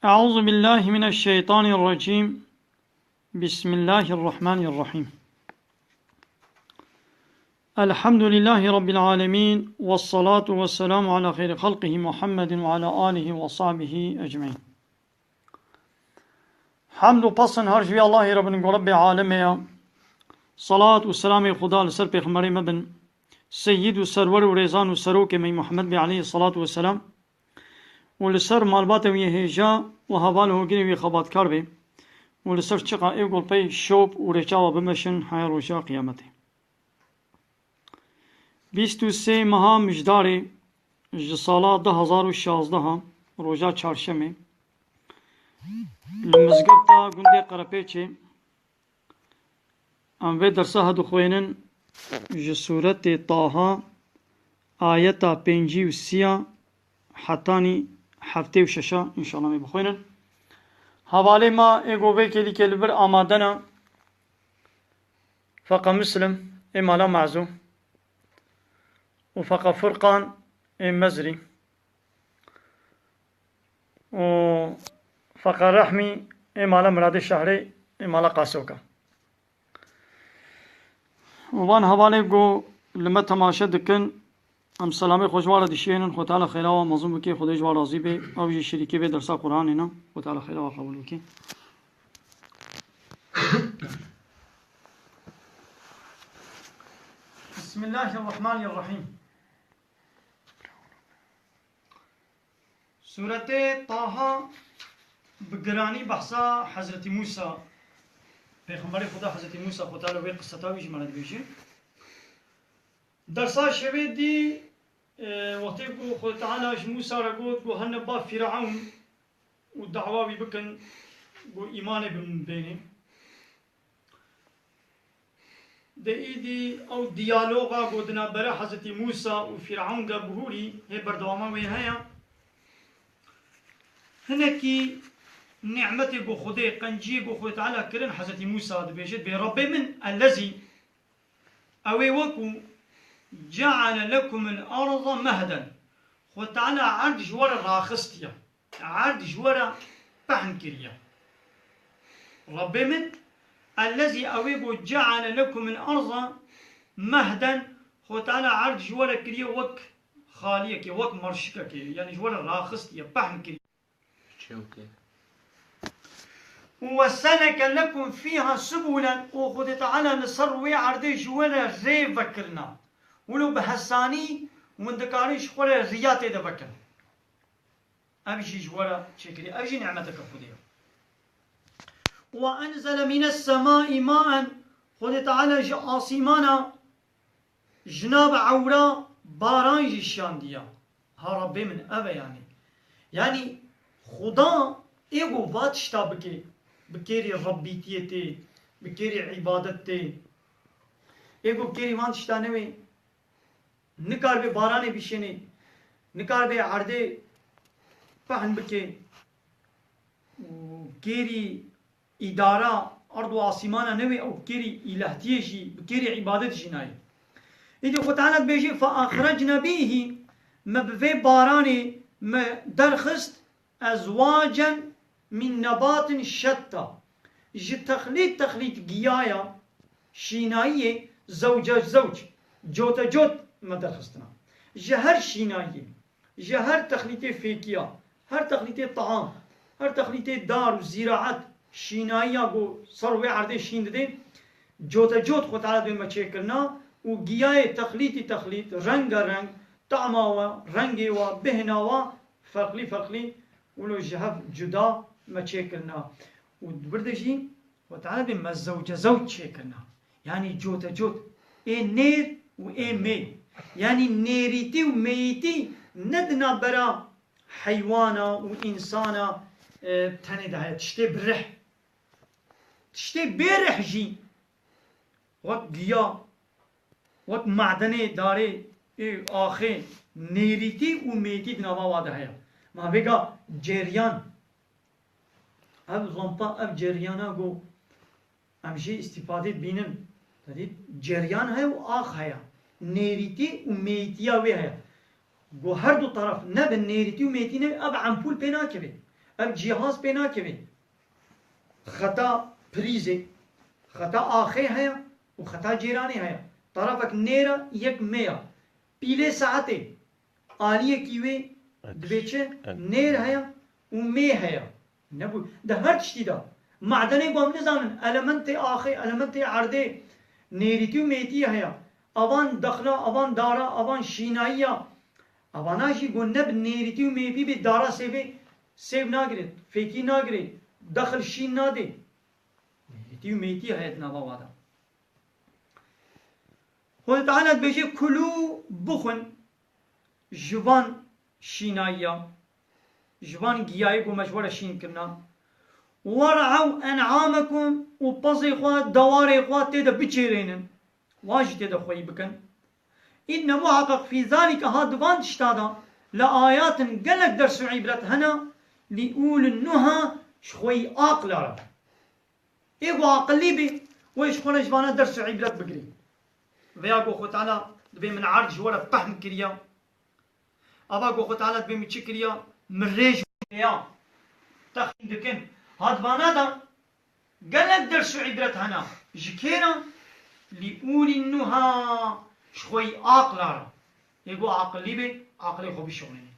أعوذ بالله من الشيطان الرجيم. بسم الله الرحمن الرحيم. الحمد لله رب العالمين والصلاة والسلام على خير خلقه محمد وعلى آله وصحبه أجمعين. حمد و پسن هر جوی الله رب عالمه. صلاة و سلام خدا لسر پیغمبر مبن سید و سرور و ریزان و سروک می محمد علیه الصلاة والسلام و لسر مالبات و هجا و حوال هوگیری و خبات کار بی و لسر چقا ایگل پی شوب و رچا و بمشن حیا روشا قیامته. 23 ماه مجداری جسالا 2016 روژا چارشمه لمزگبتا گنده قرپیچه انوی درسه هدو خوینن جسورت طه آیتا 53 حتانی هفته و ششا انشاءالله می بخوینن. حواله ما ایگو ویکلی که لبر آمادنا فقا مسلم امالا معزو وفقا فرقان مزري وفقا رحمي مالا مراد الشهري مالا قاسوكا وان حوالي گو لما تماشا دکن ام سلامي خوشوارا دشينن خو تعالى خيلاوا مظلوم بكي خدای جوار راضي بي او جي شريكي بي درسا قرآن هنا خو تعالى خيلاوا قبول بكي. بسم الله الرحمن الرحيم. سورة طه بگرانی بحثا حضرت موسى پیغمبر خدا حضرت موسى خدا تعالی وی قصتاوی جمعه بیشه درسا شوی دی وقتی کو خدا تعالی موسى را گفت گو هن با فرعون و دعواوی بکن گو ایمان بینه ده ایدی او دیالوگا گودنا برا حضرت موسى و فرعون دا بهوری هی بردواما وی هیا هناكي نعمتي قو خدي قنجي قو خدي تعالى كرن حضرت موسى بيجد برب من الذي أوي وكو جعل لكم الأرض مهدا خدي تعالى عرض جوارا راخستيا عرض جوارا بحن كريا رب من الذي أوي قو جعل لكم الأرض مهدا خدي تعالى عرض جوارا كريا وك خالية كي وك مرشكة كي يعني جوارا راخستيا بحن كريا وسلك لكم فيها سبلا وخذ تعالى نصر ويعرضي جوانا ري فكرنا ولو بحساني ومندكاريش خولا رياتي دا فكر أبجي جوانا شكري أبجي نعمتك خذيها. وأنزل من السماء ماء خذ تعالى عاصمانا جناب عورا باران جشانديا ها ربي من أبا يعني خدا ایگو واتشتا بکیری ربیتیتی بکیری عبادتی ایگو بکیری وانشتا نوی نکار به بارانه بیشنی نکار به عرده پهن بکی کیری اداره ارض و آسمانه نوی او کیری الهتیشی بکیری عبادتشی نای ایدی خود تعالی بیشی فاخرجنا بیه مبوی بارانه درخست أزواجا من نبات شتى جي تخليط جيايا شينائية زوجة زوج جوتا جوت ما درخستنا جهر شينائية جهر تخليط فيكيا هر تخليط طعام هر تخليط دار وزراعات شينائية جو صروي عرضي شين دي جوتا جوت خود على ما تشكلنا وجيايا تخليط رنگ طعماوا رنگي وبهناوا فرقلي ولو جهف جدا ما تشكلنا وبردجي وتعالى بما الزوجة زوج تشكلنا يعني جوتا جوت اي نير و اي مي يعني نيريتي وميتي ندنا برا حيوانا وإنسانا تندها تشتي برح تشتي برح جي وقت قيا وقت معدني داري اي آخي نيريتي وميتي دنوا واضحة ما بيجا جريان اب لامپا اب جريانا جو امشي استفاده بينن تدي جريان है वो आख है नेरीती उमेतिया वे है वो हर दो तरफ न बनेरीती उमेती ने अब अम्पूल पे ना के ام جهاز بينا كبي خطا بريزي خطا آخي هيا وخطا جيراني هيا طرفك نيرا يك ميا بيلي ساعتي آلية كيوي دبيتشه نير هيا ومي هيا نبو ده هر تشتي ده معدني قوم نزانن المنت آخي المنت عرضي نيريتي وميتي هيا اوان دخلا اوان دارا اوان شينايا اواناشي قنب نيريتي وميبي بالدارا سيف ناقرد فيكي ناقرد دخل شين نادي نيريتي وميتي هيتنا بوادا خود تعالى بيجي كلو بخن جوان شينايا جوان جياي قو مجورة شين كرنا ورعوا أنعامكم وبزي خوات دواري خوات تيدا بچيرينن واجي تيدا خوي بكن إن محقق في ذلك هادوان تشتادا لآيات قلق درس عبرت هنا لأول النهى شخوي آقلارا إيقو عقلي بي ويش خونا جوانا درس عبرت بقري وياقو خو تعالى دبي من عرج ورا فهم كريا أباقو خو تعالى دبي من كريا مريج يا تخين دكن هادوانا دا قلق درس عبرت هنا جكينا لأول النهى شوي عقلارا يقول عقلي بي عقلي خو بشغلين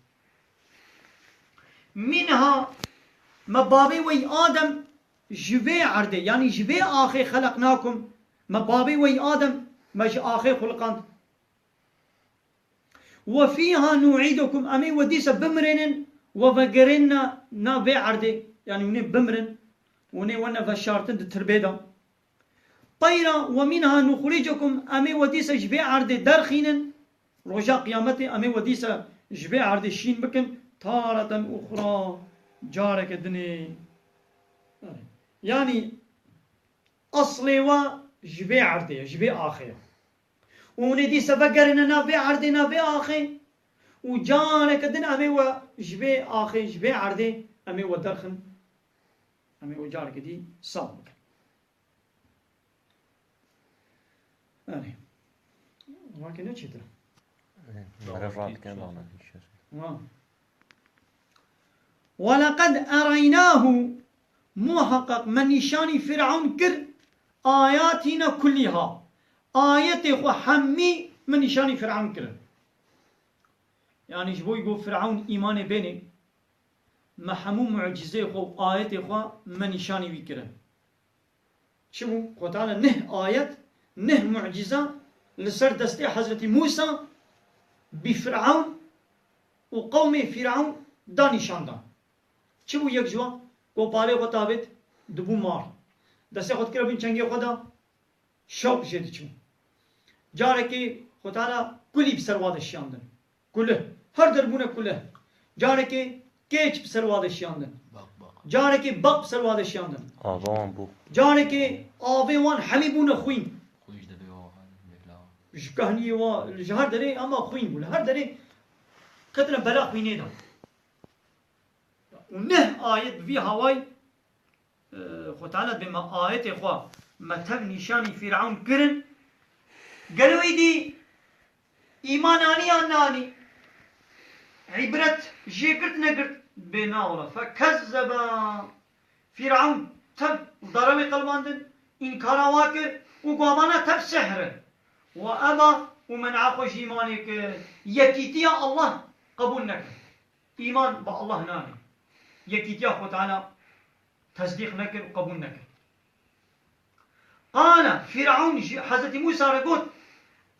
منها مبابي وي آدم جوي عرده يعني جوي آخي خلقناكم مبابي وي آدم مش آخي خلقان وفيها نعيدكم أمي وديسة بمرن وفقرنا نافي عرده يعني وني بمرن وني وانا فشارتن تربيدا طيرا ومنها نخرجكم أمي وديسة جبي عرده درخين رجاء قيامتي أمي وديسة جبي عرده شين بكن تارة أخرى جارك الدنيا يعني أصلي وجبي عرده جبي آخر وني ديسة بقرنا نافي عرده نافي آخر وجارك الدنيا أمي وجبي آخر جبي عرده أمي ودرخن أمي وجارك دي صاب بكن يعني لكن ايش يدري مرات كمان ولقد أريناه محقق من نشان فرعون كر آياتنا كلها آيات خو حمي من نشان فرعون كر يعني جبو يقول فرعون إيمان بيني ما حمو معجزة خو آيات خو من نشان بكره شو قتال نه آيات نه معجزة لسر دستي حضرت موسى بفرعون وقوم فرعون دانشان دان چه بو یک جوان کو پاره خو تابت دبو مار دسته خود کرا بین چنگی خدا شوق جدی چون جاره که خدانا کلی بسرواد شیاندن کله هر دربونه کله جاره که کیچ بسرواد شیاندن جاره که بق بسرواد شیاندن آوان بو جاره که آوان حمیبون خوین جكهني والجهر دري أما خوين ولا هر دري كتر بلا خوينه ده ونه آية في هواي خدانا بما آية إخوة متى نشاني فرعون كرن قالوا يدي إيماناني أناني عبرت جيكرت نقرت بناورة فكذب فرعون تب ضربي قلباندن إنكارا واكر وقوامانا تب سحر وأبا ومنع خوش إيمانك يكيتيا الله قبول نكر إيمان بالله ناني يكيتيا خد على تصديق نكر وقبول نكر قال فرعون حضرت موسى رقود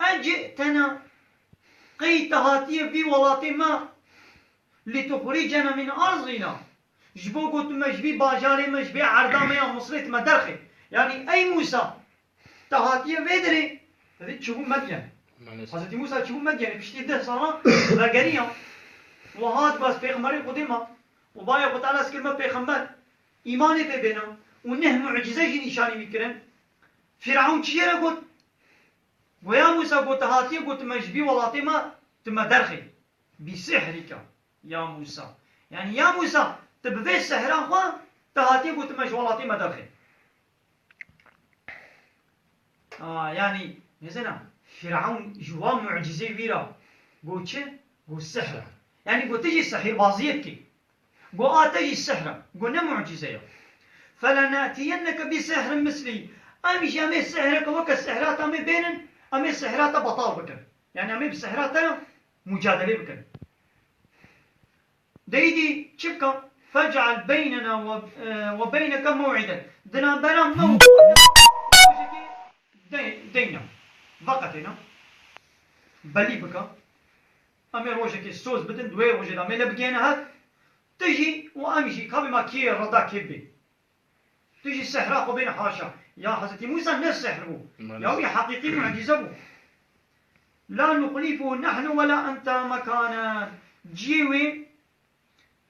أجئتنا قيت هاتي في ولاطي ما لتخرجنا من أرضنا جبو قلت مجبي باجاري مجبي عردامي مصريت مدرخي يعني أي موسى تهاتي فيدري هذه تشوفون مدين حضرت موسى تشوفون مدين بشتي ده صار بقرية وهاد بس بيغمري قديمة وبايا قلت على سكرمة بيغمر إيماني بينا ونه معجزة جي نشاني بكرن فرعون تشيرا قلت ويا موسى قلت هاتي قلت مجبي ولاتي ما تمدرخي بسحرك يا موسى يعني يا موسى تبفي السحر أخوة تهاتي قلت مجبي ولاتي مدرخي يعني مثلا فرعون جوان معجزة كبيرة قلت شيء قلت سحر يعني قلت تجي السحر بازيتك قو آتجي السحرة قو نمعجزة فلنأتينك بسحر مثلي أمش أمي السحرة وك السحرات أمي بينن أمي السحرات بطال بكن يعني أمي بالسحرات مجادلة بكن ديدي شبكة فاجعل بيننا وبينك موعدا دنا بنا موعد دينا وقتنا بلي بك أمي روجك سوز بدن دوي روجد أمي لبقينا هاد تجي وأمشي قبل ما كي رضا كبي تجي السحرة وبين حاشا يا حضرتي موسى نفس سحر بو يا حقيقي معجزة بو لا نخلفه نحن ولا أنت مكانا جيوي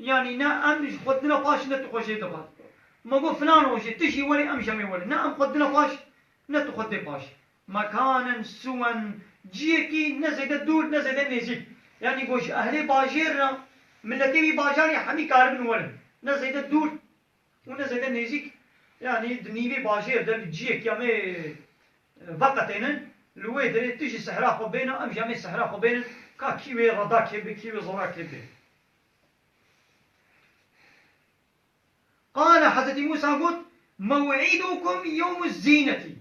يعني نا أمش خدنا باش نتخشي دبا ما قول فلان روجي تجي ولي أمشي ولي نا أم خدنا باش نتخدي باش مكانا سوا جيكي نزيد الدور نزيد النزيك يعني قوش أهلي باجيرنا ملتي باجاري حمي كاربن ولن نزيد الدور ونزيد النزيك يعني دنيبي باجير دل جيك يامي وقتين لوي دري تجي سحرا خو بينا ام جامي سحرا خو بينا كا كيوي ردا كيبي كيوي زورا كيبي قال حضرت موسى قلت موعدكم يوم الزينة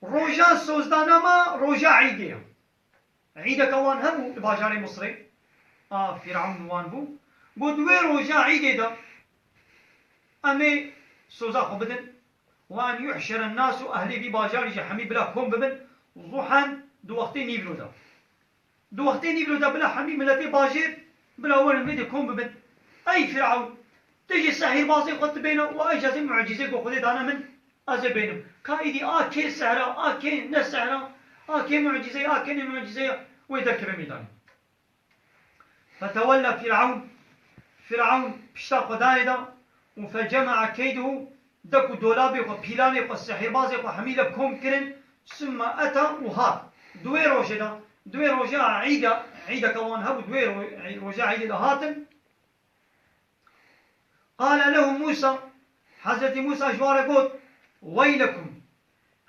روجا سوزدانا ما روجا عيديا عيدا كوان هم باجاري مصري فرعون وان بو قلت وي روجا عيدي دا أمي سوزا خو بدن وأن يحشر الناس أهلي في باجاري جحمي بلا كوم ببن ضحى دو وقتين نيبلو دا دو وقتين نيبلو دا بلا حمي ملتي باجير بلا ولن بيدي كوم ببن أي فرعون تجي السحير بازي قد بينه وأجاز معجزة وخذي دانا من أزي بينه كايدي كي سحرة كي نسحرة كي معجزة كي معجزة ويذكر ميدان فتولى فرعون بشتاق دايدا وفجمع كيده دكو دولابي وبيلاني والسحر بازي وحميلة كوم كرن ثم أتى وهات دوي روجة عيدا كوان هبو دوي روجة عيدا هاتن قال له موسى حضرت موسى جوار قلت ويلكم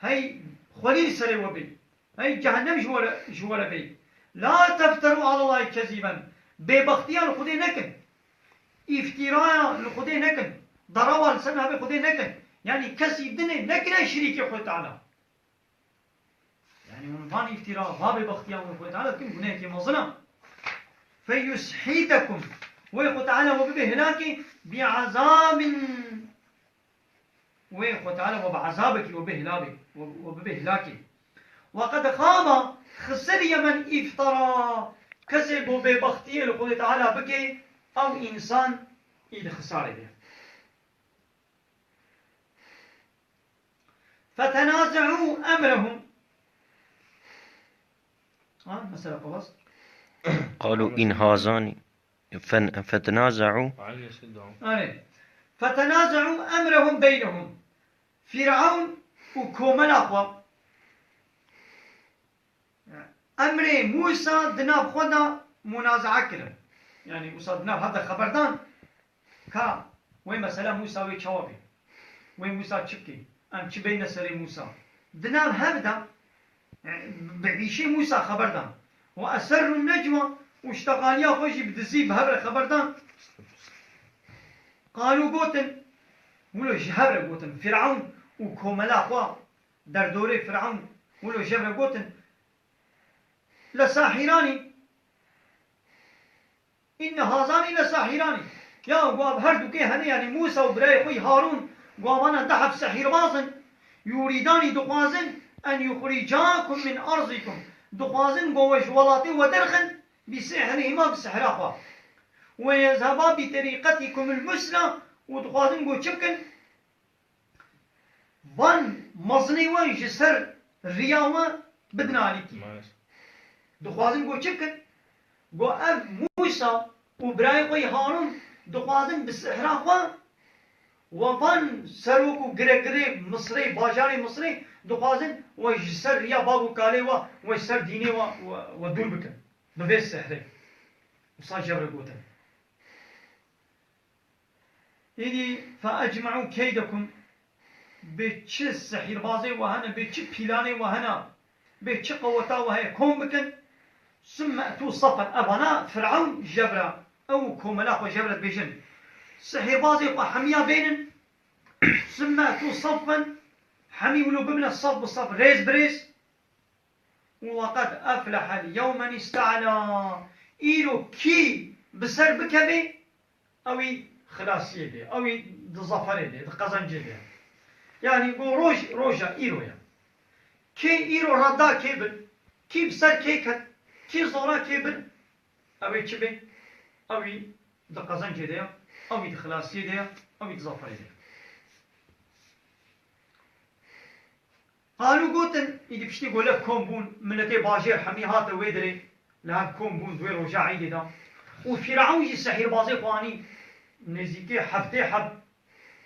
هي خليل سري وبي هي جهنم جوار بي لا تفتروا على الله كذبا ببختيان خدي نكن افتراء لخدي نكن ضروا لسنها بخدي نكن يعني كسي دني نكن شريك خوي تعالى يعني عنوان افتراء ما ببختيان خوي تعالى كم هناك مظلم فيسحيتكم ويخو تعالى وبهلاك بعذاب ويخو تعالى وبعذابك وبهلاك وقد خاب خسر من افترى كسب ببختيه لخوي تعالى بكي أو إنسان إلى خسارة به فتنازعوا أمرهم مسألة خلاص قالوا إن هذان فتنازعوا فتنازعوا أمرهم بينهم فرعون وكومل أخوة أمر موسى دناب خدا منازعة كلا يعني موسى دناب هذا خبردان كا وين مسألة موسى ويشوابي وين موسى تشكي أم تبين سري موسى دناب هذا بعيشي موسى خبردان وأسر النجوى واشتغاليا خوشي بدزي بهبر خبردان قالوا قوتن ولو جهبر قوتن فرعون وكوملا خوا در دوره فرعون ولو جهبر قوتن لساحراني إن هذان لساحراني يا قواب هردو كي هني يعني موسى وبراي خوي هارون قوابانا دحف سحير بازن يريدان دقوازن أن يخرجاكم من أرضكم دقوازن قوش ولاتي ودرخن بسحرهما بسحر أخوة ويذهبا بطريقتكم المثلى ودقوازن قو چبكن وان مزني وان جسر رياوة بدنا عليكي دقوازن قو چبكن قو أف موسى وبراي قوي هارون دقوازن بسحر أخوة وان سروكو گره مصري باجاري مصري دقوازن ويجسر ريا بابو كالي ويسر ديني ودول بكن بفيس السحر وصار جبر قوتا إذي فأجمعوا كيدكم بيتش السحر بازي وهنا بيتش بيلاني وهنا بيتش قوتا وهي كوم بكن ثم أتوا صفا أبنا فرعون جبرا أو كوملا خو جبرت بيجن سحر بازي خو حمية بينن سمعتوا صفا حمي ولو بمن الصف بالصف ريز بريز وقد أفلح اليوم من استعلى إيرو كي بسر بكبي أوي خلاصية دي أوي ظفر دي قزنجي دي يعني يقول روجا إيرو يعني كي إيرو ردا كيبل كي بسر كيكت كي زورا كيبل أوي تشبي أوي قزنجي دي أوي خلاصية دي أوي ظفر دي قالوا قوتن إذا بشتي يقول لك كومبون ملتي باجير حمي هات ويدري لها كومبون دوير وجا عيدي دا وفرعون يجي سحير بازي قواني نزيكي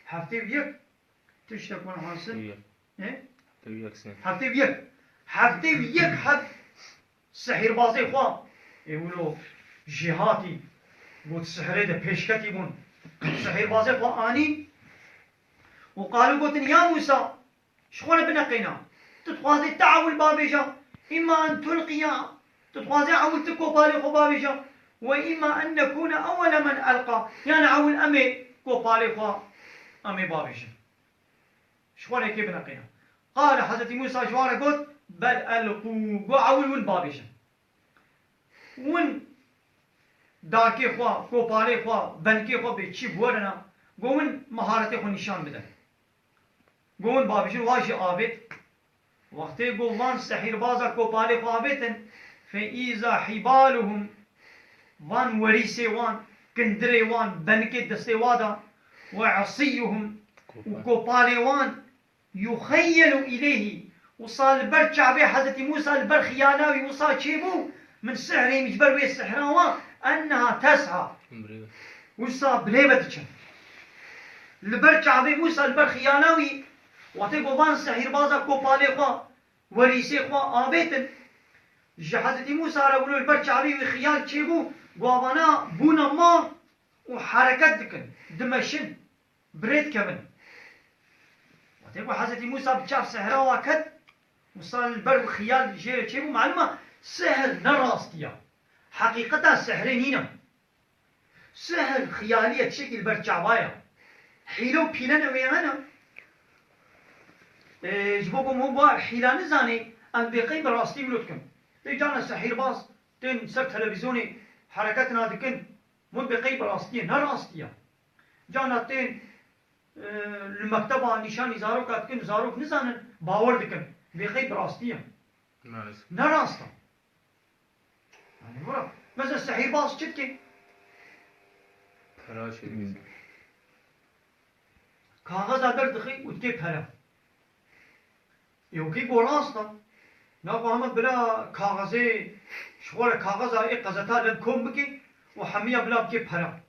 حفتي بيك تشتك من حاصل ايه حفتي بيك حد سحير بازي قوان يقولوا جهاتي قلت السحري ده بيشكتي بون سحير بازي قواني وقالوا قوتن يا موسى شخونا بنقينا تتوازي تعاول بابيجا إما أن تلقيا تتوازي عاول تكو بالي خو بابيجا وإما أن نكون أول من ألقى يعني عاول أمي كو بالي خو أمي بابيجا شخونا كيف بنقينا قال حضرت موسى جوارا قلت بل ألقوا وعاول ون بابيجا ون داركي خو كو بالي خو بنكي خو بيتشي بورنا قومن مهارتي خو نشان بدن قومن بابيجا واجي آبت وقتی گوان سحر بازا کوپالی خوابتن فإذا حبالهم وان وريسي وان كندري وان بنكي دستي وادا وعصيهم وكوبالي وان يخيل إليه وصال البر شعبي حضرت موسى البر خياناوي وصال شيبو من سحره مجبر وي السحراوان أنها تسعى وصال بليبتش البر شعبي موسى البر خياناوي وقتی گوان سحر بازا کوپالی خوا وریسی خوا آبیتن حضرت موسی را بلو البر چعبی و خیال چی بو گوانا بونا ما و حرکت دکن دمشن برید کبن وقتی گو حضرت موسی بچاف سحرا واکد وصال البر و خیال جیر چی بو معلومه سحر نراستیا حقیقتا سحر نینا سحر خیالیت شکل بر چعبایا حیلو پیلن ویانا جبوكم هو حيلان زاني أن بقي براستي ولدكم تيجانا سحير باص تين سك تلفزيوني حركتنا دكن من بقي براستي نراستيا جانا تين المكتبة نشاني زاروك دكن زاروك نزانن باور دكن بقي براستيا نراستا يعني ورا مثلا سحير باص شتكي كاغذ أدر دخي وتكي بهلا يوكي بوراستا ناقو همت بلا كاغذي شغل كاغذ اي قزتا لن كوم بكي وحمية بلا بكي بحرا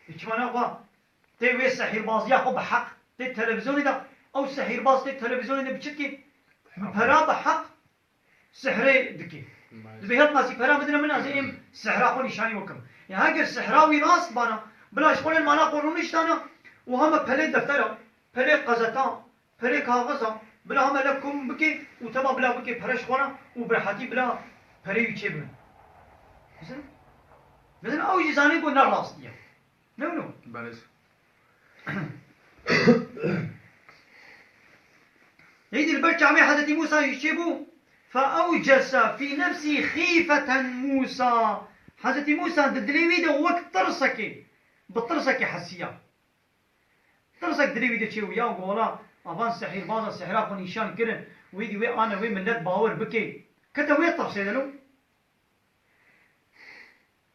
ايشمانا قوا تي وي سحير باز ياخو بحق تي التلفزيون دا او سحير باز تي التلفزيون دا بچكي بحرا بحق سحري دكي بهت ناسي بحرا مدنا من ازيم سحرا خو نشاني وكم يعني هاجر سحراوي راست بانا بلا شغل المانا قولونيش دانا وهم بلي دفترا بلي قزتا بلي كاغذا بلا هم لكم بكي وتما بلا بكي فرش خونا وبرحتي بلا فريو تشبن مثلا او جزاني قلنا راس ديا نو بلس يدي البرج عمي حضرت موسى يشبو فأوجس في نفسه خيفة موسى حضرت موسى دليوي ده وقت ترسكي بترسكي حسيا ترسك دليوي ده شيء ويا وقولا أبان سحير بازا سحرا خو نشان كرن ويدي وي أنا وي منت باور بكي كتا وي تفسيدا لو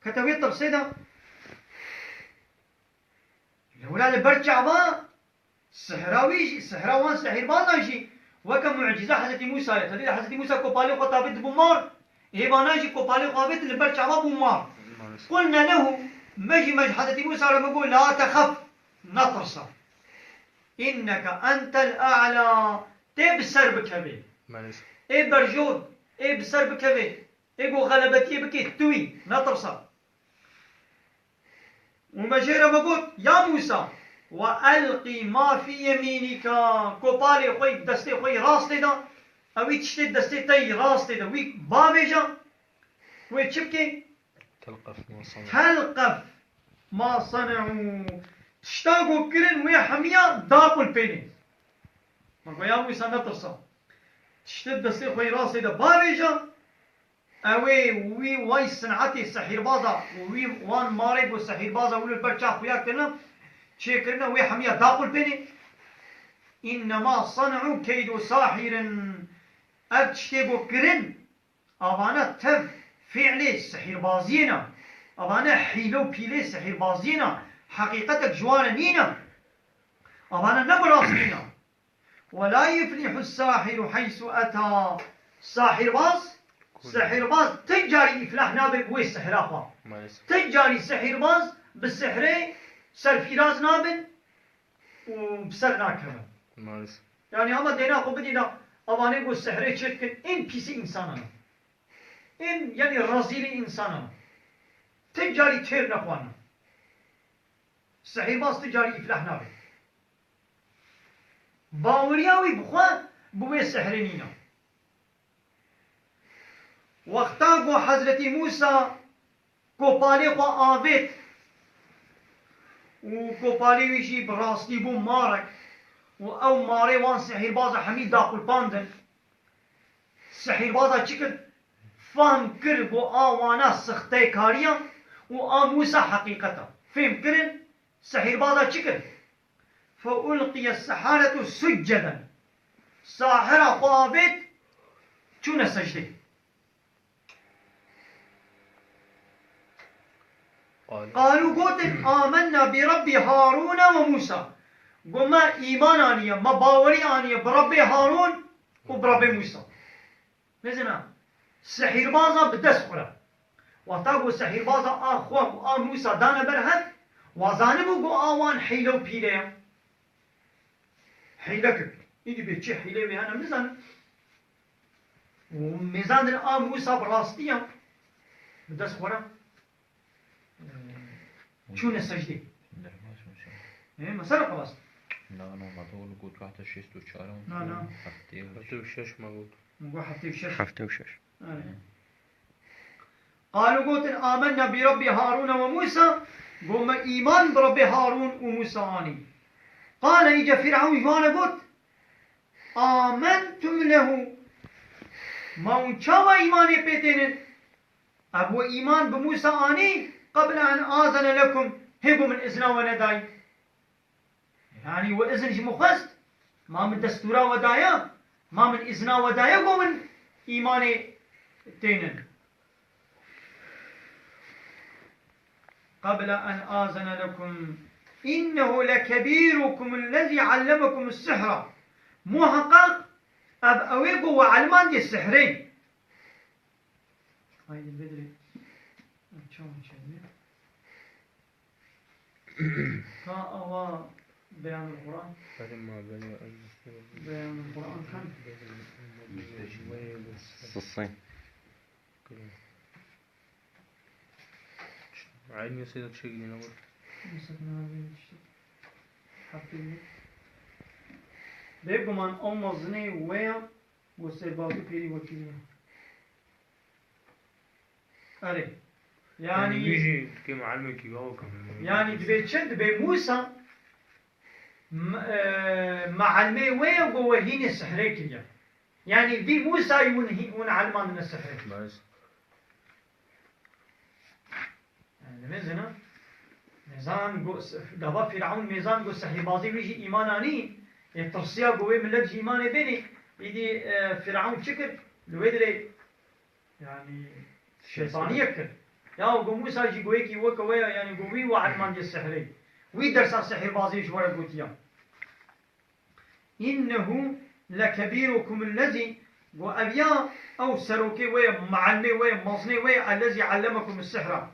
كتا وي تفسيدا لولا البرجع با سحراوي سحراوان سحير بازا شي وكم معجزة حضرت موسى تدري حضرت موسى كوبالي خو تابت بمار إيبانا جي كوبالي خو تابت البرجع با بمار قلنا له مجي حضرت موسى لما يقول لا تخف نطرسا إنك أنت الأعلى تبسر بكبي إيه برجود إيه بسر بكبي إيه غلبتي بكي توي نطرسا ومجيرة بقول يا موسى وألقي ما في يمينك كوبالي خوي دستي خوي راستي دا أوي تشتي دستي تاي راستي دا وي بابيجا وي تشبكي تلقف ما صنعوا تشتاقوا كرن ويا حمية داقل بيني ما يا موسى نترسا تشتد دستي خوي راسي دا باريجا اوي وي واي صنعتي سحير بازا وي وان ماري بو سحير بازا ولو البرشا خويا كنا شي كرنا ويا حمية داقل بيني إنما صنعوا كيد ساحر أبتشتبوا كرن أبانا تف فعلي سحير بازينا أبانا حيلو بيلي سحير بازينا حقيقتك جوانا نينا أبانا نبراسينا ولا يفلح الساحر حيث أتى ساحر باز تجاري إفلاح نابي بوي السحر أخوة تجاري سحر باز بالسحر سرفيراز نابن وبسر ناكرم يعني أما دينا خو بدينا أباني بو السحر شركن إن بيسي إنسانا إن يعني رزيل إنسانا تجاري تير نخوانا سحر باز تجاري إفلاح نابن باورياوي بخوا بوي السحر نينا وقتا بو حضرت موسى كوبالي خو آبت وكوبالي ويشي براستي بو مارك او ماري وان سحر بازا حميد داخل باندن سحر بازا چكر فهم كر بو آوانا سختي كاريا و موسى حقيقتا فهم كرن سحر بازا چكر فألقي السحارة سجدا ساحرة خوابت چون سجده قالوا قوتن آمنا برب هارون وموسى قلنا إيمان آنية ما باوري آنية برب هارون وبرب موسى نزنا سحر بازا بدس خورا وطاقو سحر بازا آخوة موسى دانا برهد وزانبو قو آوان حيلو بيليا حيلك إيدي بيتشي حيلي بيهانا مزان وميزان موسى براستيا بدس خورا شون السجدة؟ إيه مسألة خلاص. لا ما تقول قلت واحد شيست وشارع. لا. حفتي وشش ما قلت. نقول حفتي وشش. قالوا قلت آمنا برب هارون وموسى قوم إيمان برب هارون وموسى آني. قال إجا فرعون جوانا قلت آمنتم له ما انشاوا إيماني بيتين أبو إيمان بموسى آني قبل أن آذن لكم هبوا من إذنا ونداي يعني وإذن مخست ما من دستورا ودايا ما من إذنا ودايا ومن إيماني تينن قبل أن آذن لكم إنه لكبيركم الذي علمكم السحر محقق أويقوا وعلمان دي السحرين هاي البدري ها بيان القرآن بيان القرآن كم صصين عيني يصير شيء نقول بيبقى من أم زني ويا وسيبابي بيري وكيلنا أري يعني يجي كم علمك يجاوب يعني دبي شد دبي موسى معلمي ويا وهين السحريك يعني دي موسى يون علمان من السحريك بس يعني ميزنا ميزان جو دابا فرعون ميزان جو سحر بازي ويجي إيماناني يترسيا جوه ملك إيمان بيني يدي فرعون شكر لويدري يعني شيطانية كر يا وقو موسى يجي قويكي وكويا يعني قوي وعلمان دي السحري ويدرسا سحر بازي شوارا قوتيا إنه لكبيركم الذي وأبيا أو سروكي ويا معلمي ويا مصني ويا الذي علمكم السحر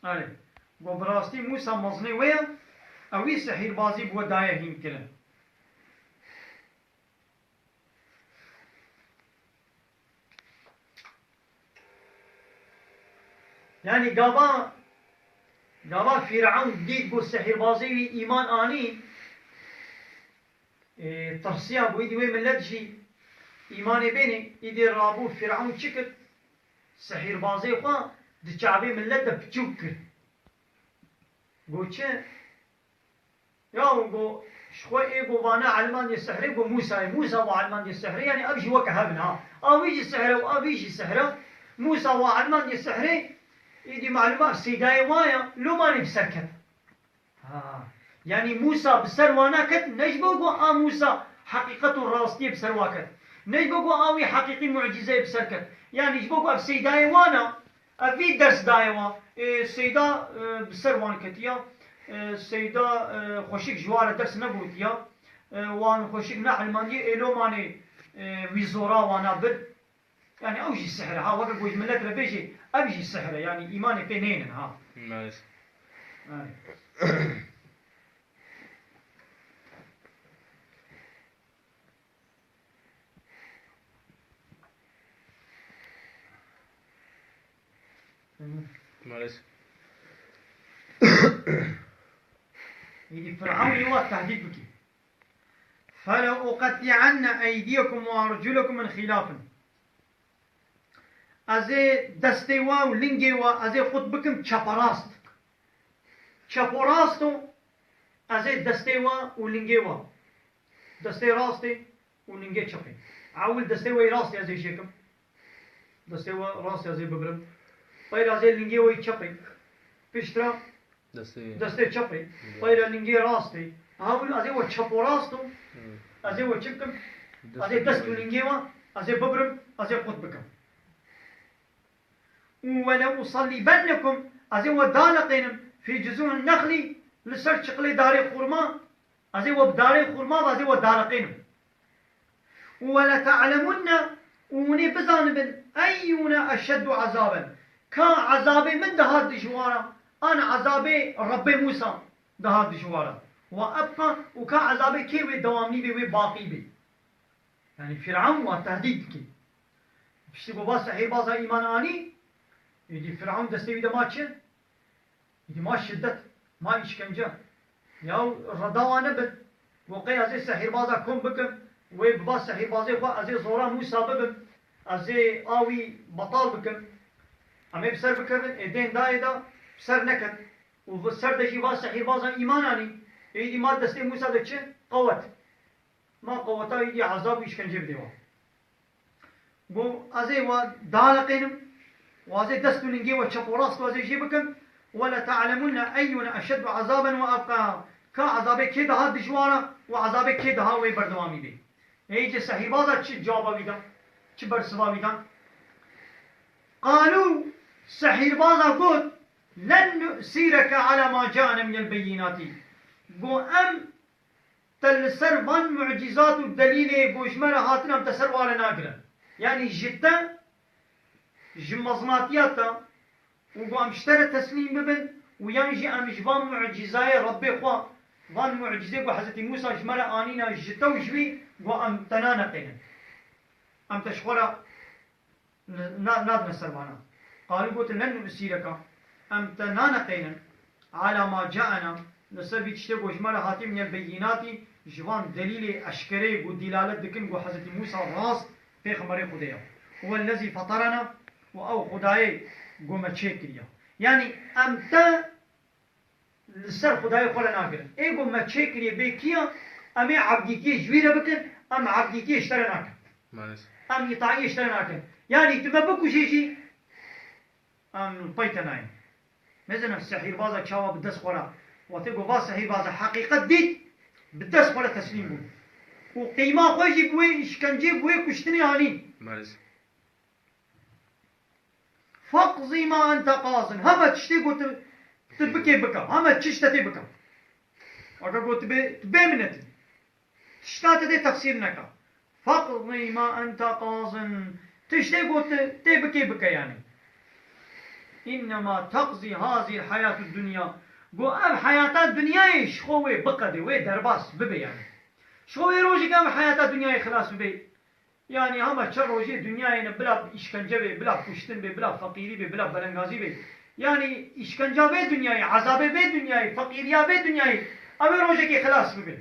آره گو براستی موسى مزنی ویا اوی سحر بازی بود دایه هیم کنه يعني قابا فرعون ديد بو السحر بازي إيمان آني ترسيا بو إيدي ملتجي إيمان بيني إيدي رابو فرعون شكر سحر بازي خوا دي شعبي ملت بچوك كر قو چه ياو قو شخوي قو وانا علمان دي السحر قو موسى وعلمان دي السحر يعني أبجي وكهبنا أويجي السحر وأبيجي السحر موسى وعلمان دي السحر إيدي معلومات سيداي وايا لو ماني بسركت يعني موسى بسروانا كت نجبو موسى حقيقة الراستية بسرواكت نجبو آوي حقيقي معجزة بسركت يعني جبو بسيداي وانا أبي درس دايوا سيدا بسروان كتيا سيدا خوشيك جوار درس نبوتيا وان خوشيك نعلمانية إلو ماني ويزورا وانا بد يعني أوجي السحر ها وقت قوي ملت ربيجي أبجي السحر يعني إيماني بينين ها نايس مالس يدي فرعون يوا تهديد بكي فلو أقطعن أيديكم وأرجلكم من خلاف أزي دستيوا ولينجيوا أزي خد بكم چپراستو أزي دستيوا ولينجيوا دستي راستي ولينجي چپي عول دستيوا راستي أزي شيكم دستيوا راستي أزي ببرم طير أزي لينجيوا چپي بيشترا دستي چپي طير لينجي راستي عول أزي و چپراستو أزي و چپكم أزي دست ولينجيوا أزي ببرم أزي خد بكم ولو أصلبنكم أزي ودالقينم في جذوع النخل لسر شقلي داري خرما أزي وبداري خرما وأزي ودالقينم ولتعلمن وني بزانبن أينا أشد عذابا كان عذابي من دهات دشوارا أنا عذابي ربي موسى دهات دشوارا وأبقى وكان عذابي كي دوامني بي باقي بي يعني فرعون والتهديد كي بشتي بابا سحير بازا إيمان آني يدي فرعون دستي بيدا ما چه يدي ما شدت ما إشكنجة ياو ردوانا بد وقي أزي سحير بازا كون بكم وبابا سحير بازي خوا أزي زورا موسى بكم أزي آوي بطال بكم أمي بسر بكم إدين دايدا بسر نكت وبسر دجي با سحير بازا إيمان آني يدي ما دستي موسى دا چه قوت ما قوتا يدي عذاب إشكنجة بديوا بو أزي ودالقينم وازي دستو لنجي وشبوراس وازي جيبكم ولا تعلمون أينا أشد عذابا وأبقى كعذابك كده هاد دجوارا وعذابك كده هاوي بردوامي بي هيجي سحيبازا چه جوابا بيدان چه برسوا بيدان قالوا سحيبازا قد لن نؤسيرك على ما جاءنا من البينات بو أم تلسر وان معجزات والدليل بو جمرة هاتنا تسر والا ناقرا يعني جدا جمزناتياتا وقو امشترى تسليم ببن ويانجي امجبان معجزاي ربي خوا وان معجزي قو حضرت موسى جمرة آنينا جتا وجوي قو ام تنانا قينا ام تشخورا ناد نسروانا قالوا قلت لن نسيرك ام تنانا قينا على ما جاءنا نسبي تشتي قو جمرة هاتي من البينات جوان دليل اشكري قو دلالة دكن قو حضرت موسى راس في خمري خديا هو الذي فطرنا وأو خداي قوم تشكريا يعني أمتا لسر خداي خلا ناكر إيه قوم تشكريا بكيا أمي عبديكي جويرة بكن أم عبديكي اشترى ناكر أم يطاعي اشترى ناكر يعني تما بكو شيء أم بيتناين مثلا السحير بازا شاوا بدس خلا وتقول باز سحير بازا حقيقة ديت بدس خلا تسليم بو وقيمة خوشي بوي اشكنجي بوي كشتني هاني فاقضي ما أنت قاضٍ هما تشتي قلت تبكي بكا هما تشتتي بكا أقول قلت بمنت تشتات دي تفسير نكا فاقضي ما أنت قاضٍ تشتي قلت تبكي بكا يعني إنما تقضي هذه الحياة الدنيا قو أب حياة الدنيا شخوي بقدي وي درباس ببي يعني شخوي روجي كام حياة الدنيا خلاص ببي يعني هما چه روجي دنيا بلا اشکنجه بي بلا پشتن بي بلا فقيري بي بلا بلنگازي بي يعني إشكنجا في دنياي عذاب في دنياي فقيريا في دنياي أبي روجك خلاص ببن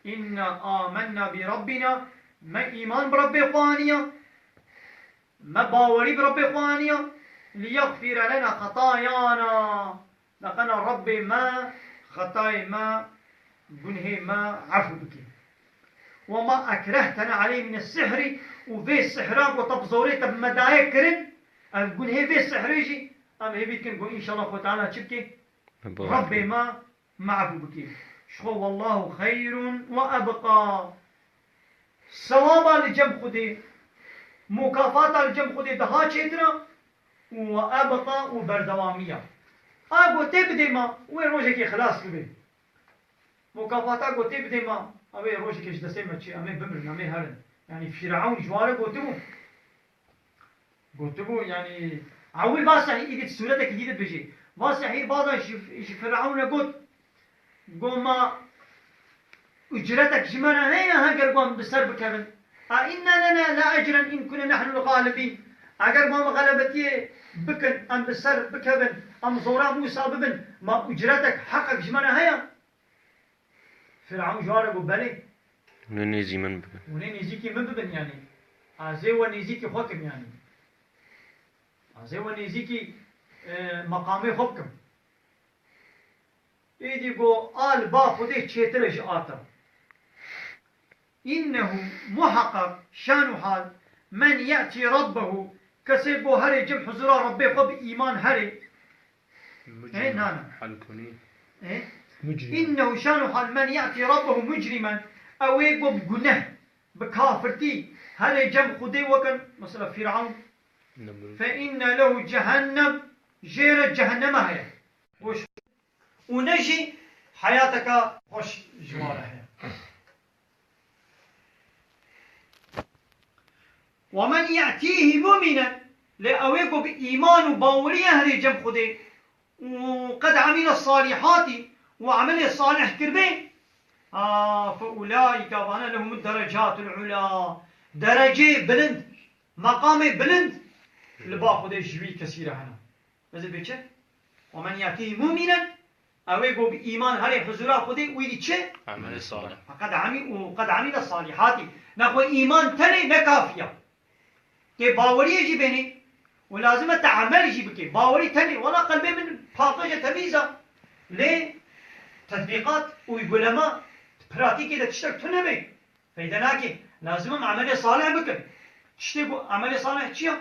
إنا آمنا بربنا ما إيمان برب خوانيا ما باوري برب خوانيا ليغفر لنا خطايانا لقنا رب ما خطاي ما جنه ما عفو بك وما أكرهتنا عليه من السحر وفي السحران وتبزوري تب مدايا كرن الجنه في السحر يجي أم هي بيتكن إن شاء الله تعالى تشبكي رب ما عفو بك شو والله خير وأبقى ثواب الجم خدي مكافات الجم خدي دها چترا وأبقى وبردوامية أقو تبدي ما وين روجك خلاص كبير مكافات أقو تبدي ما أبي روجك إيش دسمة شيء أمي بمرن أمي هرن يعني فرعون جواره قلتبو يعني أول باس يجي سورتك جديدة بيجي باس هي بعض فرعون قلت قوما أجرتك جمانا هيا هاجر قوم بسر بكبن إنا لنا لا أجرا إن كنا نحن الغالبين أجر قوم غلبتي بكن أم بسر بكبن أم زورا موسى ببن ما أجرتك حقك جمانا هيا فرعون جواره قل بلي ونيزي من ببن ونيزيكي من ببن يعني أزي ونيزيكي حكم يعني أزي ونيزيكي مقامي حكم إيدي قو آل با خودي تشيترش آتا إنه محقق شان حال من يأتي ربه كسيبو هري جم حضور ربي قب إيمان هري إيه نانا إيه إنه شان حال من يأتي ربه مجرما أو يقو بجنه بكافرتي هري جم خودي وكان مثلا فرعون فإن له جهنم جير جهنم هي وش ونجي حياتك خوش جوارها ومن يأتيه مؤمنا لأويكو بإيمان وباوري أهل جم خدي وقد عمل الصالحات وعمل الصالح كربين فأولئك وانا لهم الدرجات العلا درجة بلند مقام بلند لباخد جوي كثيرة هنا نزل بيتش ومن يأتيه مؤمنا أويكو بإيمان هل حضورا خدي ويدي چه عمل الصالح وقد عمل الصالحات نقول إيمان تني نكافية كي باوري يجي بني ولازم تعمل يجي بكي باوري تني ولا قلبي من باقجة تميزة ليه تطبيقات ويقولما براتيكي ده تشترك تنمي فإذا ناكي لازم عمل صالح بكن تشتبو عمل صالح چيا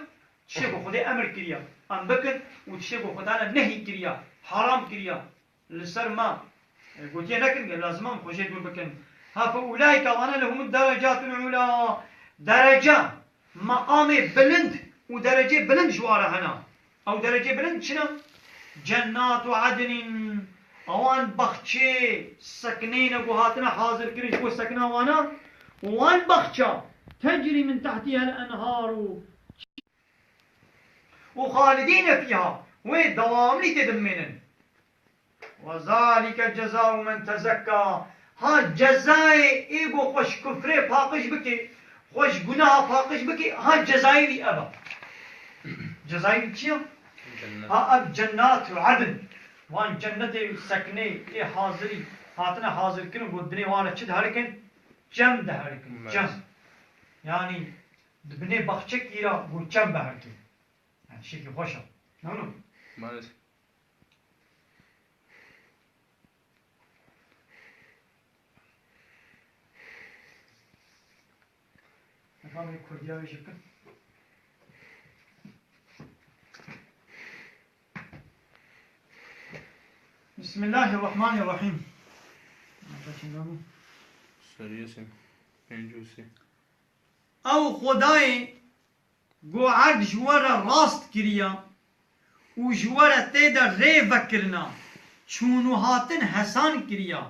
تشتبو خدي أمر كريا أم بكن وتشتبو خدانا نهي كريا حرام كريا لسر ما قلت لكن لازم خوشي دول بكن ها فأولئك وانا لهم الدرجات العلا درجة مقام بلند ودرجة بلند جوارا هنا أو درجة بلند شنو جنات عدن اوان بخشي سكنين وهاتنا حاضر كريش وسكنا وانا وان بخشة تجري من تحتها الأنهار وخالدين فيها ودوام لي تدمنن وذلك جزاء من تزكى ها جزاء ايغو خوش كفر فاقش بكي خوش گناه فاقش بكي ها جزاء دي ابا جزاء چيا ها اب جنات عدن وان جنت سكنه اي حاضري هاتنا حاضر كن گدني وانا چد هركن جم ده هركن جم يعني دبني بخچك يرا گو جم بهركن يعني شيء خوشا نو مالس نفهم كرديا ويشكل بسم الله الرحمن الرحيم سريسي انجوسي او خدای گوعد جوار راست کریا و جوار تیدا ری وکرنا چونو هاتن حسان کریا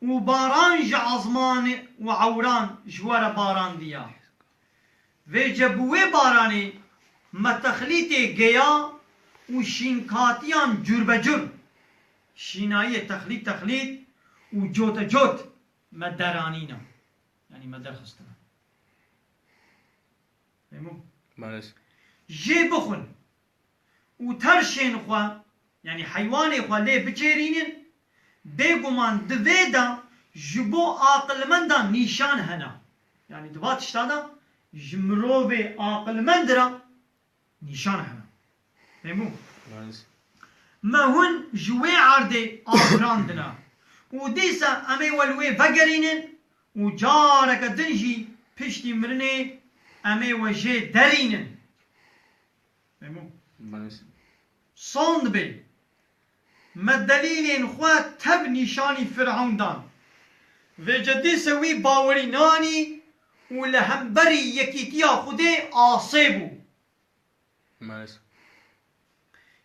و باران جعظمان و عوران جوار باران دیا و جبوه بارانی متخلیت گیا و شینکاتیان جور بجور شینایی تخلیت و جوت مدرانینا يعني مدر خستنا فهمو مالس جي بخن و ترشین خوا یعنی حیوان خوا لی بچرینن بگمان دویدا جبو عاقلمندا نیشان هنا یعنی دوات اشتادا جمروب عاقلمند را نیشان هنا نمو مالس ما هون جوی عرده آفراندنا و دیسا امی والوی وگرینن و جارک دنجی پشتی مرنه امی وجه درینن نمو مالس صند بی ما دلیل خواه تب نشانی فرعون دان و جدی سوی باوری نانی و لهمبری یکیتیا خوده آصیبو مالس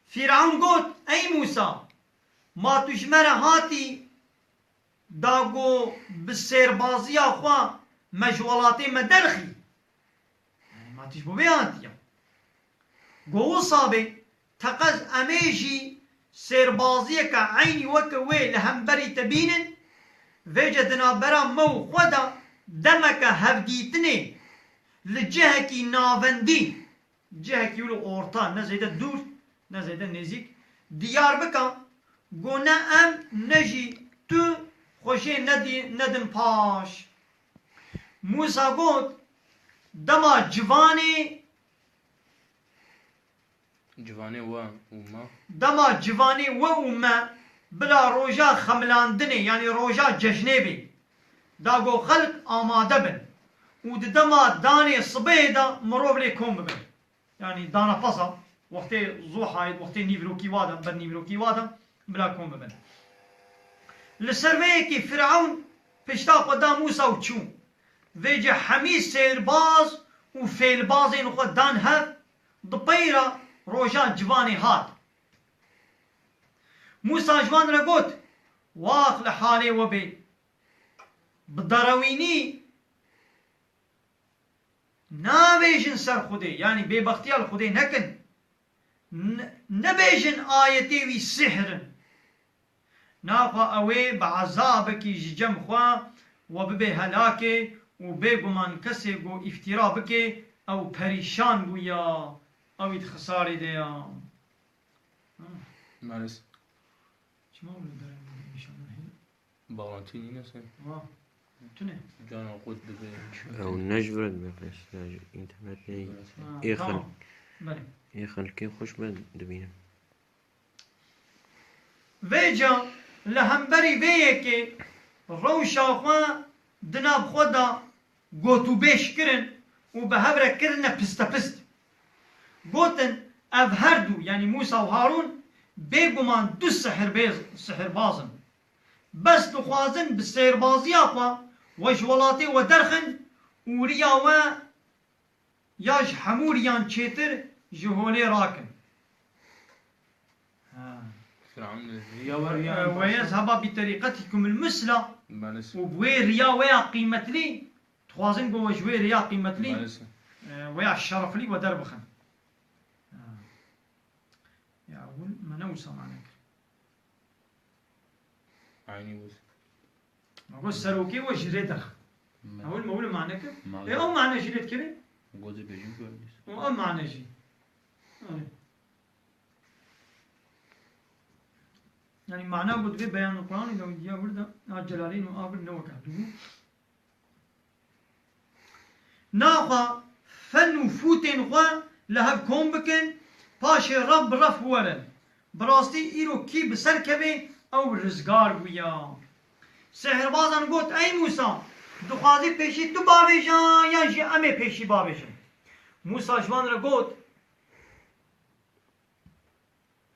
فرعون گفت ای موسا ما تجمر هاتی داگو بسیربازی خواه مجولاتی مدرخی ما تجبو بیانتیا گو صابه تقز امیجی سیربازی که عینی وکوی لهمبری تبینن ویجدنا برا مو خدا دمک هفدیتنه لجهکی ناوندی جهکی ولو اورتا نزیده دور نزیده نزیک دیار بکن گونه ام نجی تو خوشی ندن پاش موسا گفت دما جوانی جواني وما دما جوانی و اومه بلا روژا خملاندنه یعنی روژا جشنه بی داگو خلق آماده بن و دما دانه صبح دا مروب لی کن ببن یعنی دانا پاسا وقتی زوحاید وقتی نیوروکی وادم بر نیوروکی وادم بلا کن ببن لسروه که فرعون پشتا قدام موسا و چون ویجه همی سیرباز و فیلبازین خود دان هف دپیرا روژا جوانی هات موسا جوان را گوت واق لحاله و بی بدروینی نبیجن سر خوده یعنی ببختیال خوده نکن نبیجن آیتی وی سحرن ناقا اوی بعذابکی جم خوا و ببی هلاکه و بگمان کسی گو افترا بکه او پریشان گویا او اید خساری دیا مالس چما اولو دارم نشان هی باغانتيني نسين تونه جانا قد ببين او نجبرد بقش انترنت نهي يخل بله يخل كيف خوش بد دبينم ویجا لهمبری ویه که روشا خواه دناب خودا گوتو بیش کرن و به هبره کرن پستا پست گوتن او هر دو یعنی موسا و هارون بگمان دو سحر بازن بس دخوازن بسیر بازی آقا و جولاتی و درخن و ریا و یاج حموریان چیتر جهولی راکن فرعون ريا وريا ويذهب بطريقتكم المثلى مالس وبوي ريا ويا قيمة لي تخوازن قوة جوي ريا قيمة لي مالس ويا الشرف لي ودربخن يا أول منوسة معناك عيني وز أقول سروكي وجريدخ أول ما أقول معناك إيه أو معنى جريد كده جوزي بيجي كويس أو معنى جي يعني معناه بود في بيان القرآن لو جاء وردا الجلالين وآخر نوك عدو ناخا فن فوتين خوا لهب كون بكن پاشي رب رف ورن براستي إيرو كي بسر كبه أو رزگار ويا سحر بازن قلت أي موسى دخوازي پیشي تو باوشان یا جي أمي پیشي باوشان موسى جوان را قلت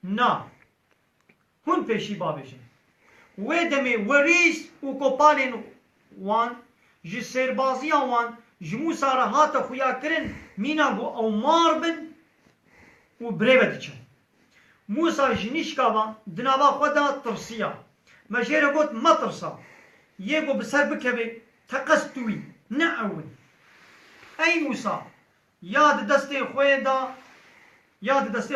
نا هون پیشی بابشن و دمی وریس و کوپالین وان جی سربازی وان جموسا را هات خویا کرن مینا گو او مار بن و بریو دیچن موسا جنیشکا وان دنابا خدا ترسیا مجیر گوت ما ترسا یه گو بسر بکبه تقستوی نه اول ای موسا یاد دسته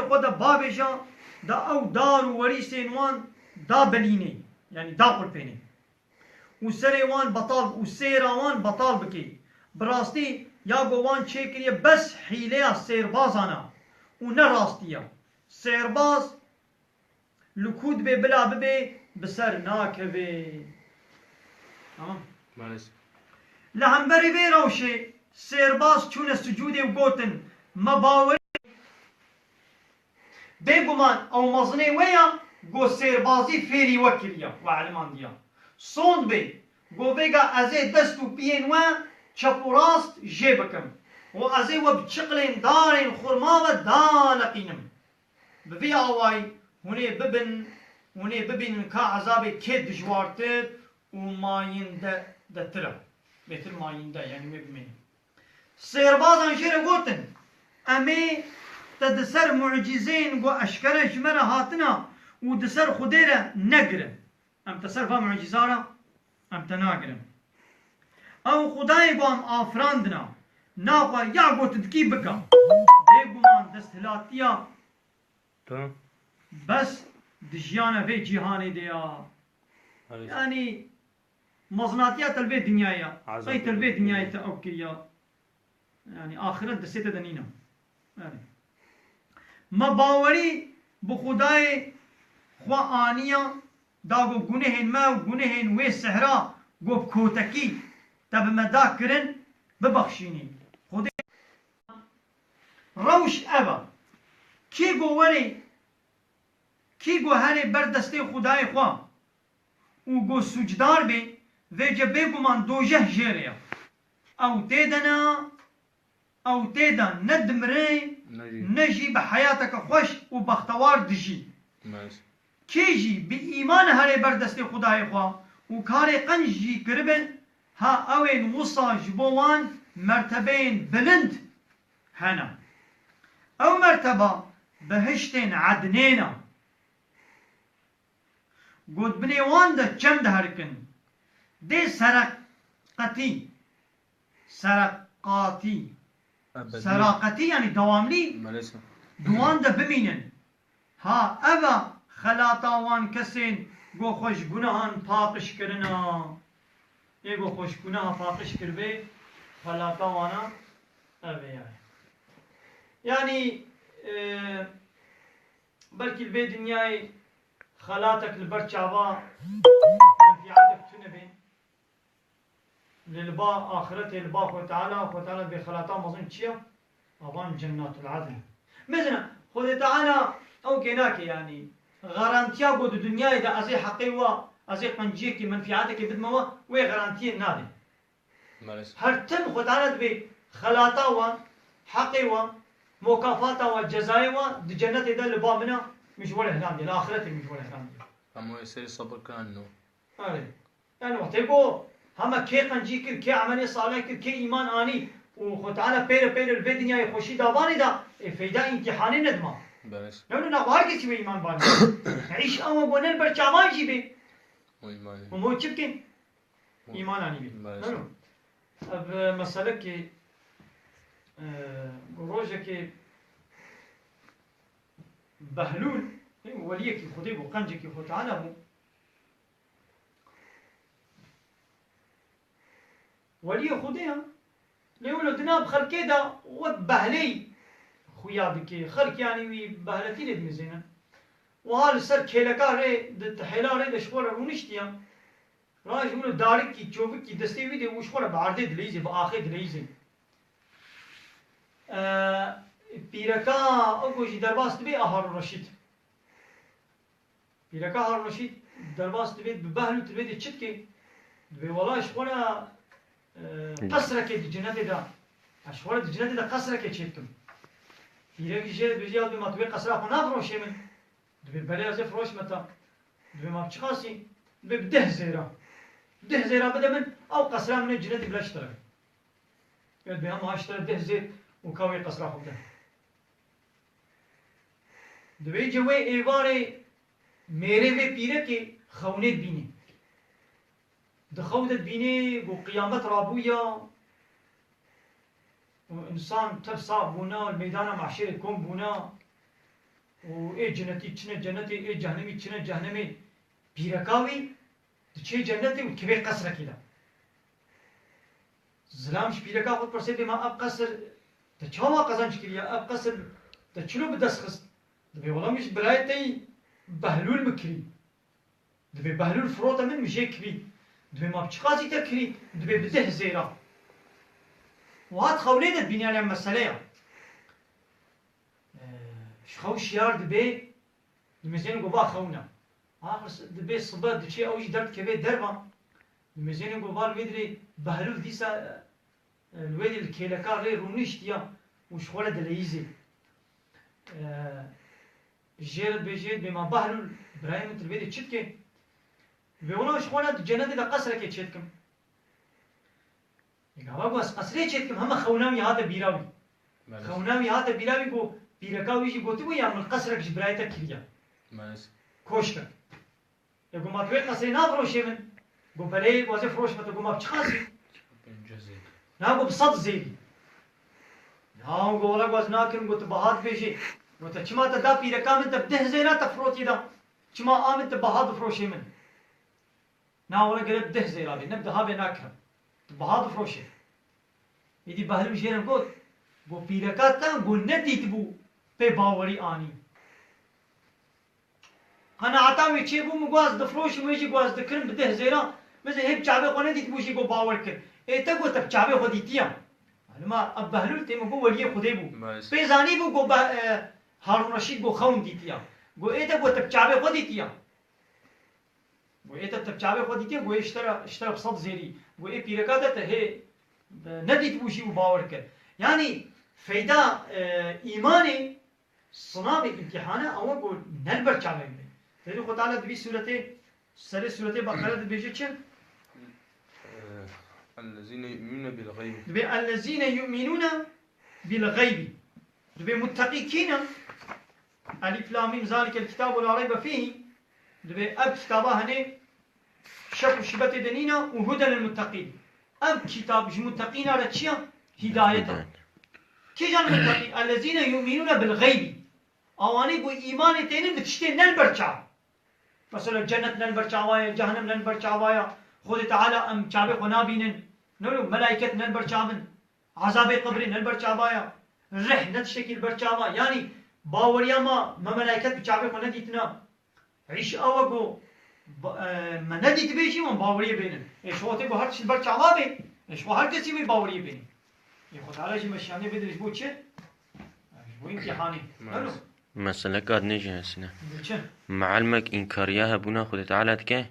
خدا بابشان دا او دار و وريسين وان دا بليني يعني دا قلبيني و سري وان بطال و سيرا وان بطال بكي براستي يا وان چيكريه بس حيليا سير بازانا و نراستيا سێرباز لکوود بێ بلا ببێ بسەر ناکەوێ مالس لە هەمبەری بێ ڕەوشێ سێرباز چوونە سجودێ و گوتن مەباوەری بێگومان ئەو مەزنەی وەیە گۆ سێربازی فێری وەکریە وعلماندیە سۆند بێ گۆ بێگا ئەزێ دەست و پێن وە چەپ و ڕاست ژێ بکەم و ئەزێ وە بچقلێن دارێن خورماوە دانەقینم ببێ ئاوای هونێ ببن هونێ ببینن کا عەزابێ کێ دژوارتر و مایندە دەترە بێتر مایندە یعنی وێ بمێنی سێربازان ژێرە گوتن ئەمێ تە دسەر معجزەین گۆ ئەشکەرە ژمەرە هاتنە و دسەر خودێرە نەگرن ئەم تە سەر ڤا معجزارە ئەم تە ناگرن ئەو خودایê گو ئەم ئافراندنە ناخوا یا گوتتکî بکە بێگومان دەستهلاتیە Tamam. بەس di jiyana vê cîhanê de ya Maalesef. yani mezanatiya tel vê dinyaya Azam. qey tel vê dinyayê te ew kiriya yani axiret destê te de nîne yani me bawerî bi xudayê xwe aniya da got gunehên me û gunehên wê sehra got kotekî te bi me da kirin bibexşînî xudê rewş ev e kî got werê kî got herê ber destê xudayê xwe û got sucdar bê vêce bêguman dojeh jêrê ye ew tê de ne ew tê de ne dimire Naci. ne jî bi heyateke xweş û bextewar dijî Maalesef. kê jî bi îman herê ber destê xudayê xwe û karê qenc jî kiribin ha ew ên wisa ji bo wan mertebeyên bilind hene ew merteba bihiştên ednê ne gotbinê wan de çem diherikin dê sereqetî sereqatî Abedi. seraqetî yani dewamlî Maalesef. دوان ده بمینن ها اوه خلاتا وان کسین گو خوش گناهان پاقش کرنا ای گو خوش گناه پاقش کربه خلاتا وانا اوه yani belki البي دنیای خلاتك لبر چاوا منفعاتك تنبين للبا آخرته لبا خو تعالى بخلاتا مظن چيا أظن جنات العدن مثلا خود تعالى او كناك يعني غارانتيا بود الدنيا اذا ازي حقي و ازي قنجيك منفعاتك بدموا وي غارانتي نادي Maalesef. هر تم خود تعالى بي خلاطا و حقي و مكافاتا و جزاي و الجنة ده لبا منا مش ولا هلام دي الاخرة مش ولا هلام دي Ama eseri sabır kanunu. يعني وقت يقول هما كي قنجيك كي عملية صالحة كي ايمان اني وخود تعالى بير الدنيا يخشي داباني دا فيدا امتحاني ندمه Maalesef. لأنه نقار كسي بإيمان بالي عيش أما بونن برچامان جيبه O imanı. ومو چبكن إيمان آني بي Maalesef. لأنه अब مسألة كي روجة كي بهلول وليه كي خدي بو قنجة كي خد تعالى بو وليه خديها ليقولوا دناب خلقه دا ود بهلي خويا بكي خلق يعني وي بهلتي لد مزينة وهال سر كيلكا ري تحيلا ري دشورة ونشتيا راج يقولوا دارك كي تشوفك كي دستي ويدي وشورة بعرضي دليزي بآخر دليزي بيركا أوكوشي درباس تبي أهار الرشيد بيركا هار الرشيد درباس تبي ببهلو تبي تشتكي تبي والله شورة قصرك دي جنة دا شورة دي جنة دا قصرك تشتكم يريك جيل بيجي ما تبي قصرا خو نفروش من دبي بلا زي فروش متى دبي ما بتشخاصي دبي بده زيرا بدا من او قصرا من الجنة بلا اشترك يد بها ما اشترى ده زيت وكاوي قصرا خو ده دبي جوي ايواري मेरे वे पीरे के खौने बीने دخودت بینه گو قیامت رابویا و انسان تب صعب بونا المیدان معشر کن بونا و ای جنتی چنه جنتی ای جهنمی چنه جهنمی بیرکاوی چه جنتی و کبه قصر کیدا زلامش بیرکا خود پرسید ما اب قصر تا چاوا قزانچ کریا اب قصر تا چلو بدست خست دبي والله مش برايتي بهلول مكري دبي بهلول فروتا من مش كري دبي ما بتشقازي تكري دبي بده زيرا وهات خوليدة بنيان المسألة شخو شيار دبي المزين قبا خونا آخر دبي صبا دشي أوجي درد كبي دربا المزين قبا الويدري بهلول ديسا الويدي الكيلكا غير ونشتيا وشخولة دليزي جيرت بيجيت بما بهلول برايم تلبيدي تشتكي بيقولوا شخولة جنة دا قصرك تشتكم يقابا بس قصري تشتكم هم خوناوي هذا بيراوي خوناوي هذا بيراوي بو بيركاوي يجي قوتي ويا من قصرك جبرايتك كريا كوشك يقول ما توي قصري نافروش من قو بلي وازي فروش ما تقول ما بتخاسي ناقو بصد زيدي ناو قولا قواز ناكرم قوت بهاد بيجي قوت چما تدا بيركا من تبده زينا تفروتي دا چما آمن تبهاد فروشي من ناو ولا قلت ده زيرا بي نبدا هابي ناكرم تبهاد فروشي يدي بهلو جيرم قوت قو بيركا تا قو نديت بو بي باوري آني أنا عطاوي چه بو مقواز دفروشي ويجي قواز دكرم بده زيرا مثل هيك چابي قو نديت بوشي قو باور كر ايتا قو تب چابي خو ديتيا ما بهلول تيم قو وليه خدي بو بيزاني بو قو هارون رشيد قو خون ديتيا قو ايتا قو تب چابي خو ديتيا قو ايتا تب چابي خو ديتيا قو اشترى بصد زيري قو اي بيركا دتا هي نديت بوشي قو باور كر يعني فايدة إيماني صنامي امتحانه أول قو نلبر چابي بي تدري خو تعالى دبي سورة بقرة دبيجي چه الذين يؤمنون بالغيب دبي الذين يؤمنون بالغيب دبي متقين ألف لام ميم ذلك الكتاب لا ريب فيه دبي أب كتابه هني شف شبت دنينا وهدى للمتقين أب كتاب متقين على تشيا هداية كي جان متقين الذين يؤمنون بالغيب أواني بو إيمان تاني بتشتي نلبرچا مثلا الجنة نلبرچاوايا جهنم نلبرچاوايا خود تعالى أم چابي خنا بينن نولو ملائكة نلبرچاون عذاب قبر نلبرچاوايا رح نتشكل برچاوا يعني باوريا ما ملائكة بچابي خنا ديتنا عيش أوغو ما نديت بيشي من باوريا بينن إيش هو تبو هرش برچاوا بين إيش هو هر كسي بي باوريا بين يخد تعالى شي مشاني بدرش بو چه بو امتحاني نولو مسألة قاد نيجي هسنا معلمك إنكارياها بنا خد تعالى تكه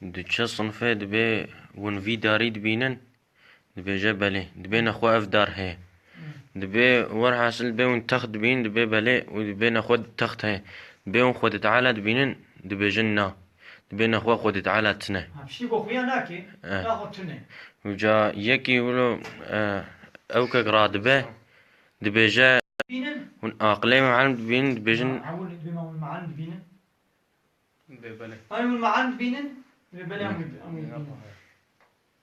دچه صنفه دبي ون في داري دبينن دبي جبله دبي نخو اف دار هي دبي ور حاصل دبي ون تخت دبين دبي بله ودبي نخو تخت هي دبي ون خد تعالى دبينن دبي جنة دبي نخو خد تعالى تنه همشي بو خويا ناكي ناخد تنه وجا يكي ولو او كرادبه دبي جا بينن ون اقلي معلم دبين دبي جن عول بما المعلم بينن ببلي أنا المعلم بينن ببلا أمي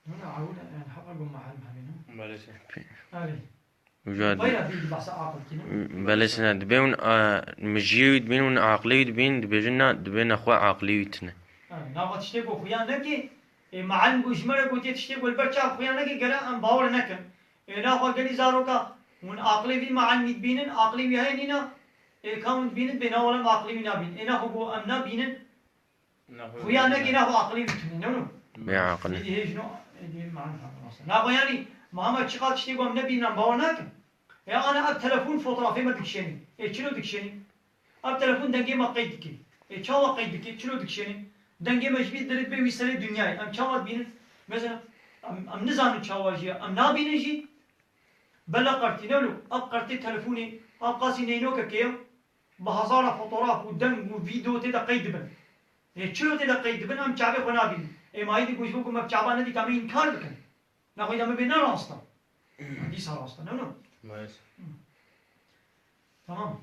هنا عول يعني حققوا معلم هنا مالسي علي وجا غير في بحث عاقل كنا بلسنا دبي ون مجيو دبين ون عقلي دبين دبي جنة دبي نخو عقلي تنه ناخد تشتكوا خويا نكي معلم بوشمرة قلت تشتكوا البرشا خويا نكي قرا أم باور نكن ناخد قلي زاروكا ون عقلي في معلم بينن عقلي في هيننا كون بينن بينا ولا عقلي بينا بين أنا هو أمنا بينن خويا نكي ناخد عقلي بتنين نو بعقل هي شنو هي معلم ناخد يعني محمد شقال تشتكوا أمنا بينا باور نكن يا أنا أب تلفون فوتوغرافي ما دكشيني شنو دكشيني أب تلفون دنجي ما قيدك شو قيدك شنو دكشيني دنجي مجبي درت بي ويسري دنياي أم شو بينن مثلا أم نزانو شواجي أم نابين جي بلا قرتي نولو أب قرتي تلفوني أب قاسي نينوكا كيو بهزارة فوتوغراف ودنج وفيديو تدا قيد بن شنو تدا قيد بن أم شعبي خنابين ما يدي كوش بكم ما شعبان ندي كامل إنكار بكن ناخذ أم بينا راستا دي صار راستا نولو مالسي تمام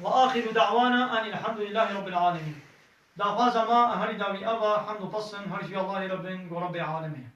وآخر دعوانا أن الحمد لله رب العالمين دعوا زما أهل داوي أبا حمد تصن هرج الله رب العالمين